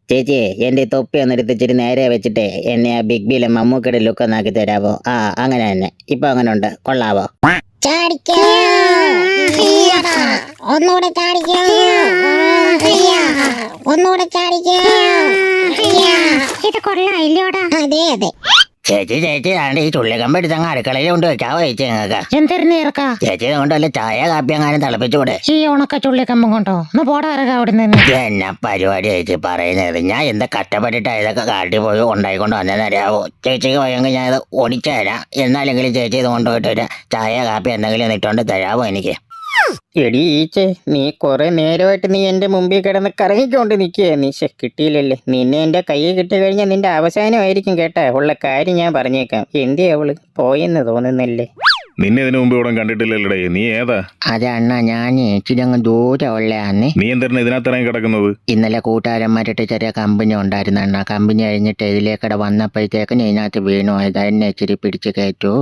ചേച്ചി എന്റെ ഈ തൊപ്പി ഒന്ന് എടുത്തിച്ചിട്ട് നേരെ വെച്ചിട്ടേ എന്നെ ആ ബിഗ് ബിയിലെ മമ്മൂക്കയുടെ ലുക്ക് ഒന്ന് ആക്കി തരാവോ? ആ അങ്ങനെ തന്നെ. ഇപ്പൊ അങ്ങനെ ഉണ്ട്, കൊള്ളാവോ? ചാടിക്കോ, അയ്യടാ. ഒന്നുകൂടെ ചാടിക്കോ, അയ്യാ. ഒന്നുകൂടെ ചാടിക്കോ, അയ്യാ. ഇത് കൊള്ളായില്ലോടാ. അതെ അതെ. ചേച്ചി ചേച്ചി ആണ്ട് ഈ ചുള്ളിക്കമ്പ് എടുത്തങ്ങ് അടുക്കളയിൽ കൊണ്ട് വെക്കാവോ ചേച്ചി നിങ്ങൾക്ക്? എന്തിരുന്ന് ഇറക്കാ? ചേച്ചി കൊണ്ടല്ലേ ചായ കാപ്പി എങ്ങാനും തിളപ്പിച്ചുകൂടെ? ഈ ഉണക്ക ചുള്ളിക്കമ്പം കൊണ്ടോ? ഒന്ന് പോടാ ഇറക്കാ അവിടെ നിന്ന്. എന്നാ പരിപാടി ചേച്ചി പറയുന്നത്? ഞാൻ എന്താ കഷ്ടപ്പെട്ടിട്ടാ ഇതൊക്കെ കാട്ടി പോയി ഉണ്ടായിക്കൊണ്ട് വന്നതെന്നറിയാവോ? ചേച്ചിക്ക് വയ്യെങ്കിൽ ഞാൻ ഇത് ഓടിച്ചു തരാം. എന്നാലെങ്കിലും ചേച്ചി ഇത് കൊണ്ടുപോയിട്ട് ഒരു ചായ കാപ്പി എന്തെങ്കിലും ഇട്ടുകൊണ്ട് തരാമോ എനിക്ക്? എടി ഈച്ചേ, നീ കുറെ നേരമായിട്ട് നീ എന്റെ മുമ്പിൽ കിടന്ന് കറങ്ങിക്കൊണ്ട് നിൽക്കുക. നീ കിട്ടിയില്ലല്ലേ? നിന്നെ എന്റെ കയ്യിൽ കിട്ടി കഴിഞ്ഞാൽ നിന്റെ അവസാനമായിരിക്കും കേട്ടാ. ഉള്ള കാര്യം ഞാൻ പറഞ്ഞേക്കാം. എന്തേ അവള് പോയെന്ന് തോന്നുന്നല്ലേ? നിന്നെ ഇതിനു മുമ്പ് ഇവിടെ കണ്ടിട്ടില്ലല്ലേ? നീ ഏതാ? അതെ അണ്ണാ, ഞാൻ ഇച്ചിരി അങ്ങ് ദൂരെ ഉള്ളയാന്നേ. നീ എന്തിനാ ഇതിനകത്ത് ഇറങ്ങി കിടക്കുന്നത്? ഇന്നലെ കൂട്ടുകാരന്മാരുടെ ചെറിയ കമ്പനി ഉണ്ടായിരുന്നു അണ്ണാ. കമ്പനി കഴിഞ്ഞിട്ട് ഇതിലേക്കടെ വന്നപ്പോഴത്തേക്ക് ഇതിനകത്ത് വീണു. അതെന്നെ ഇച്ചിരി പിടിച്ച് കയറ്റൂ.